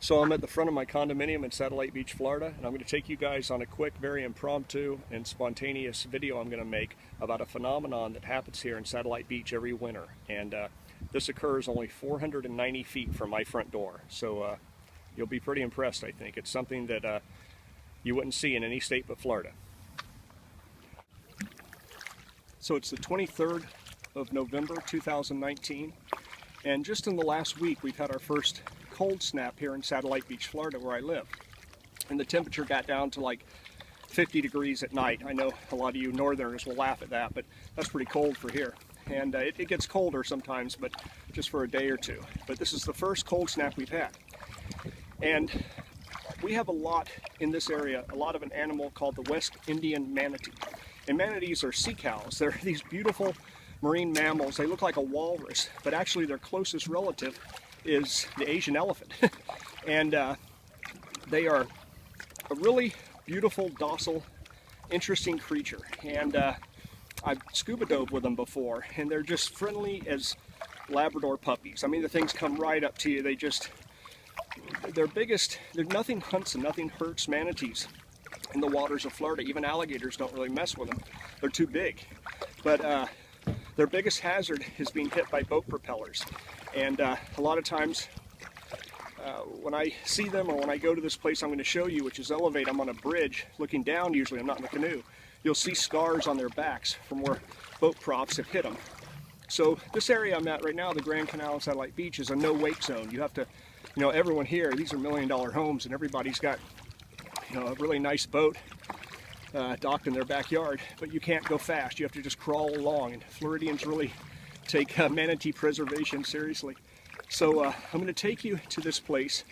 So I'm at the front of my condominium in Satellite Beach, Florida, and I'm going to take you guys on a quick, very impromptu and spontaneous video I'm going to make about a phenomenon that happens here in Satellite Beach every winter. And this occurs only 490 feet from my front door. So you'll be pretty impressed, I think. It's something that you wouldn't see in any state but Florida. So it's the 23rd of November 2019, and just in the last week we've had our first cold snap here in Satellite Beach, Florida, where I live. And the temperature got down to like 50 degrees at night. I know a lot of you northerners will laugh at that, but that's pretty cold for here. And it gets colder sometimes, but just for a day or two. But this is the first cold snap we've had. And we have a lot in this area, a lot of an animal called the West Indian manatee. And manatees are sea cows. They're these beautiful marine mammals. They look like a walrus, but actually their closest relative is the Asian elephant. And they are a really beautiful, docile, interesting creature. And I've scuba dove with them before, and they're just friendly as Labrador puppies. I mean, the things come right up to you. Nothing hunts and nothing hurts manatees in the waters of Florida. Even alligators don't really mess with them. They're too big. But their biggest hazard is being hit by boat propellers. And a lot of times when I see them, or when I go to this place I'm going to show you, which is Elevate, I'm on a bridge looking down usually, I'm not in the canoe, you'll see scars on their backs from where boat props have hit them. So this area I'm at right now, the Grand Canal and Satellite Beach, is a no-wake zone. You have to, everyone here, these are million-dollar homes, and everybody's got, a really nice boat docked in their backyard, but you can't go fast. You have to just crawl along, and Floridians really take manatee preservation seriously. So I'm going to take you to this place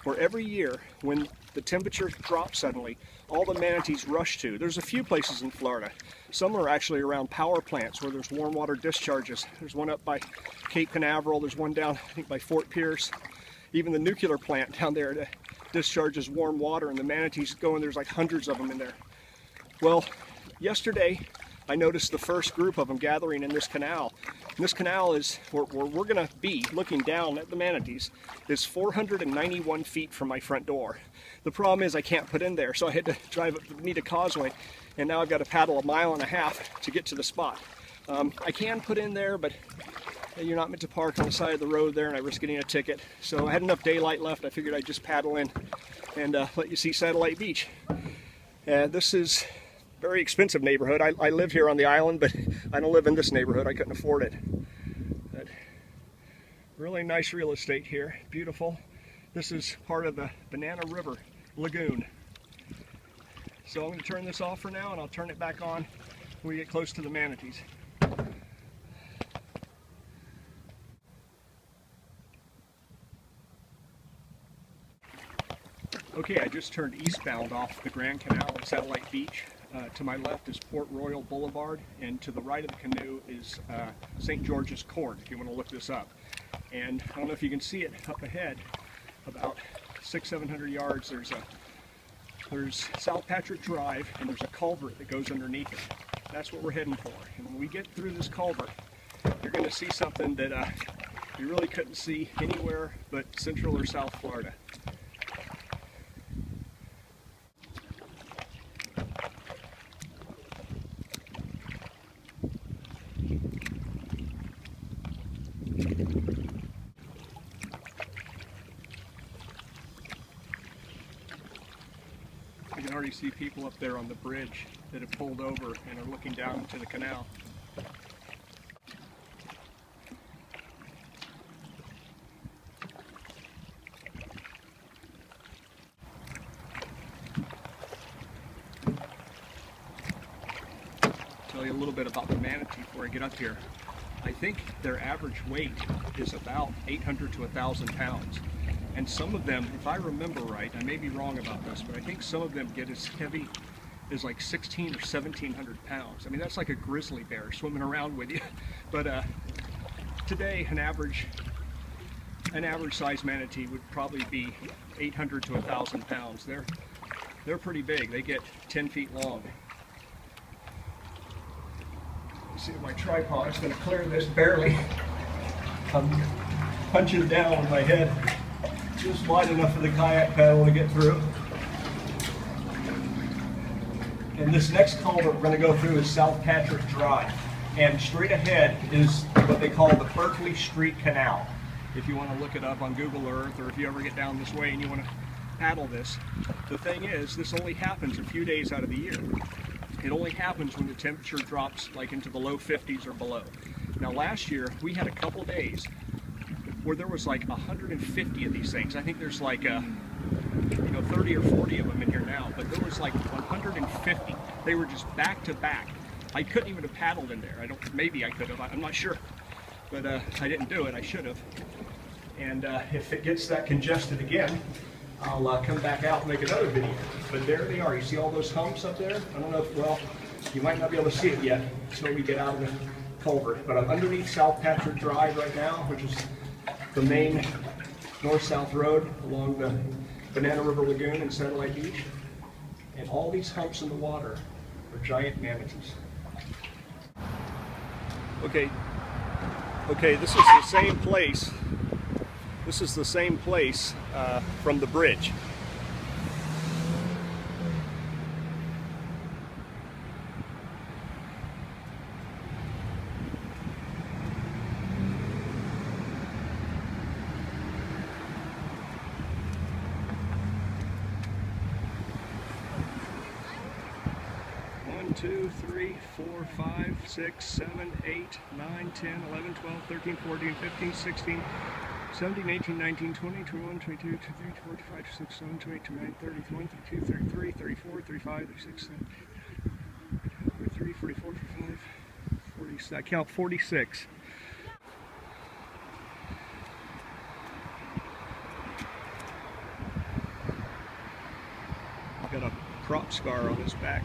where every year, when the temperature drops suddenly, all the manatees rush to. There's a few places in Florida. Some are actually around power plants where there's warm water discharges. There's one up by Cape Canaveral. There's one down, I think, by Fort Pierce. Even the nuclear plant down there that discharges warm water, and the manatees go, and there's like hundreds of them in there. Well, yesterday I noticed the first group of them gathering in this canal. And this canal is where we're going to be looking down at the manatees, is 491 feet from my front door. The problem is I can't put in there, so I had to drive up the Bonita Causeway, and now I've got to paddle 1.5 miles to get to the spot. I can put in there, but you're not meant to park on the side of the road there, and I risk getting a ticket. So I had enough daylight left. I figured I'd just paddle in and let you see Satellite Beach. This is a very expensive neighborhood. I live here on the island, but I don't live in this neighborhood. I couldn't afford it. But really nice real estate here. Beautiful. This is part of the Banana River Lagoon. So I'm going to turn this off for now, and I'll turn it back on when we get close to the manatees. Okay, I just turned eastbound off the Grand Canal at Satellite Beach. To my left is Port Royal Boulevard, and to the right of the canoe is St. George's Court, if you want to look this up. And I don't know if you can see it up ahead, about 600-700 yards, there's South Patrick Drive, and there's a culvert that goes underneath it. That's what we're heading for. And when we get through this culvert, you're going to see something that you really couldn't see anywhere but Central or South Florida. You can already see people up there on the bridge that have pulled over and are looking down into the canal. Tell you a little bit about the manatee before I get up here. I think their average weight is about 800 to 1,000 pounds. And some of them, if I remember right, I may be wrong about this, but I think some of them get as heavy as like 1,600 or 1,700 pounds. I mean, that's like a grizzly bear swimming around with you. But today, an average size manatee would probably be 800 to 1,000 pounds. They're pretty big. They get 10 feet long. Let's see if my tripod is going to clear this barely. I'm punching down with my head. just wide enough for the kayak paddle to get through. And this next culvert we're going to go through is South Patrick Drive. And straight ahead is what they call the Berkeley Street Canal. If you want to look it up on Google Earth, or if you ever get down this way and you want to paddle this. The thing is, this only happens a few days out of the year. It only happens when the temperature drops like into the low 50s or below. Now last year, we had a couple days where there was like 150 of these things. I think there's like 30 or 40 of them in here now, but there was like 150. They were just back to back. I couldn't even have paddled in there. Maybe I could have, I'm not sure. But I didn't do it, I should have. And if it gets that congested again, I'll come back out and make another video. But there they are. You see all those humps up there? I don't know if, well, you might not be able to see it yet until we get out of the culvert. But I'm underneath South Patrick Drive right now, which is the main north-south road along the Banana River Lagoon and Satellite Beach. And all these humps in the water are giant manatees. Okay, this is the same place. This is the same place from the bridge. One, 2, 3, 4, 5, 6, 7, 8, 9, 10, 11, 12, 13, 14, 15, 16, 17, 18, 19, 20, 21, 22, 23, 24, 25, 26, 27, 28, 29, 30, 31, 32, 33, 34, 35, 36, 43, 44, 45, 46. I count 46. Got a crop scar on his back.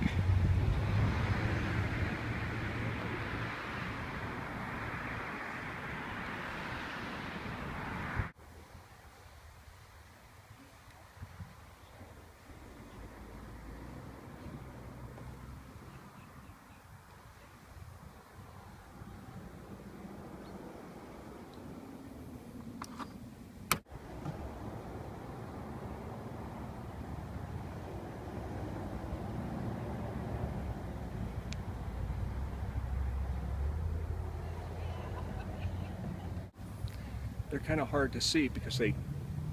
They're kind of hard to see because they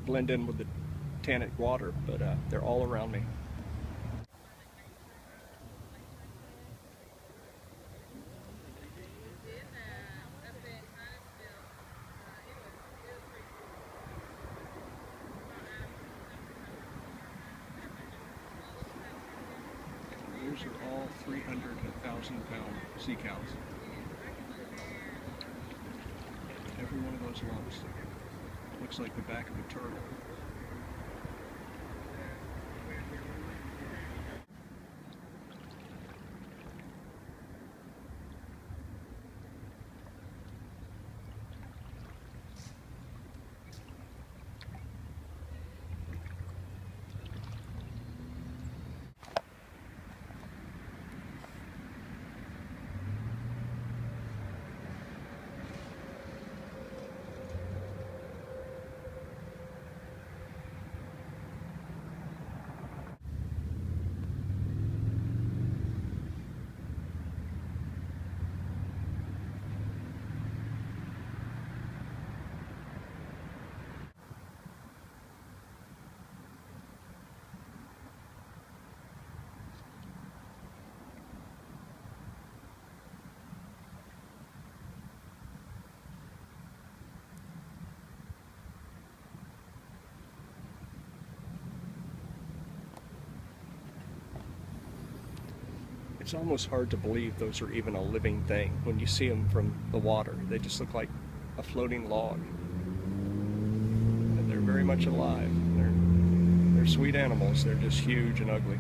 blend in with the tannic water, but they're all around me. Those are all 300 and 1,000-pound sea cows. Every one of those lumps looks like the back of a turtle. It's almost hard to believe those are even a living thing when you see them from the water. They just look like a floating log. And they're very much alive. They're sweet animals. They're just huge and ugly.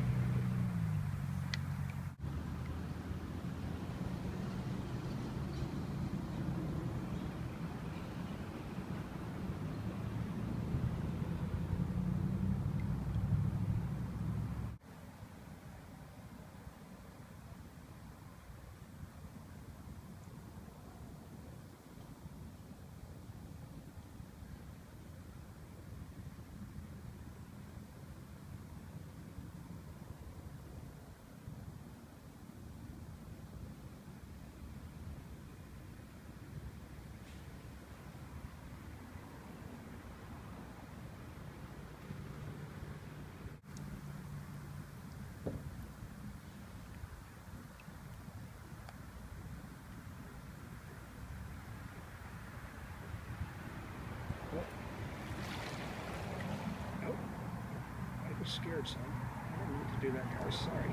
scared, son. I didn't mean to do that, guys. Sorry.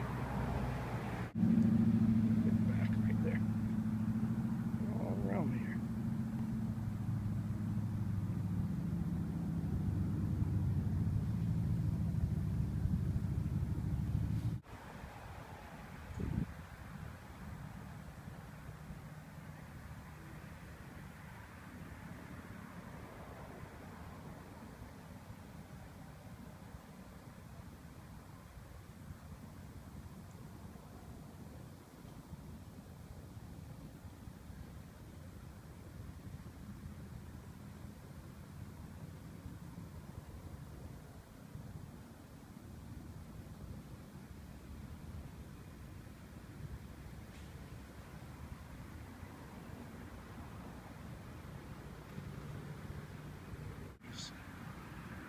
Get back right there. All around here.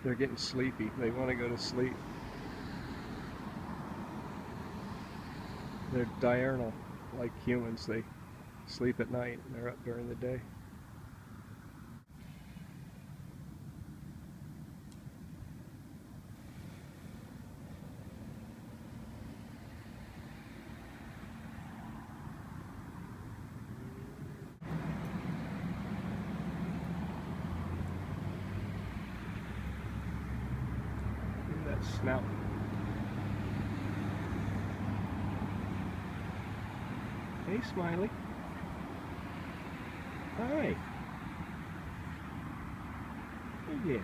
They're getting sleepy. They want to go to sleep. They're diurnal, like humans. They sleep at night and they're up during the day. Snout. Hey, Smiley. Hi. Oh, yeah.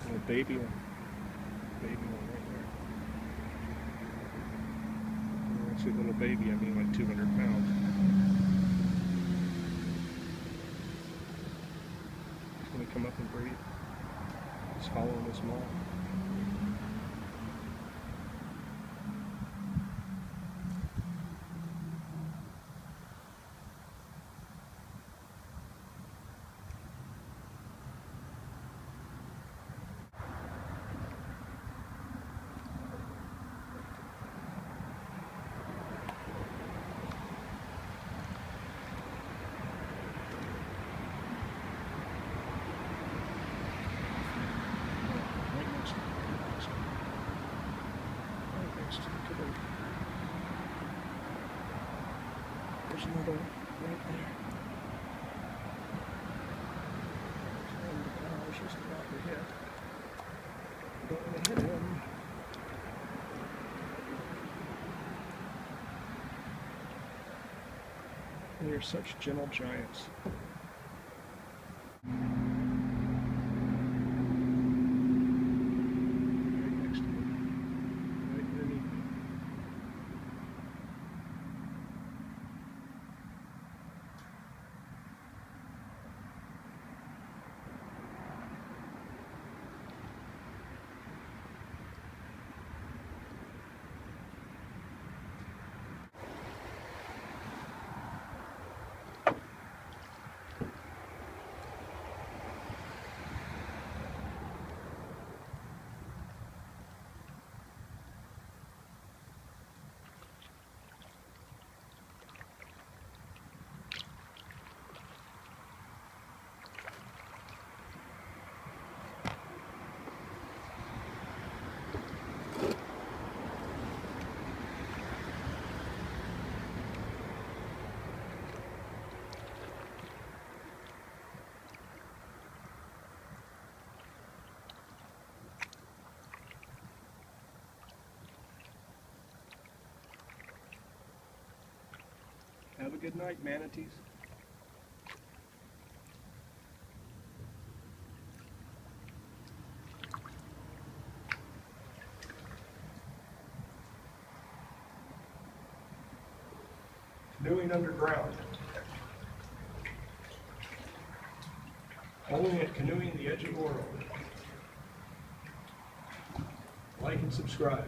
A baby one. Baby one right there. When I say little baby, I mean like 200 pounds. He's going to come up and breathe. He's following his mom. There's another one right there. I was just about to hit. Don't want to hit him. They are such gentle giants. good night, manatees. Canoeing underground. Only at Canoeing, the Edge of the World. Like and subscribe.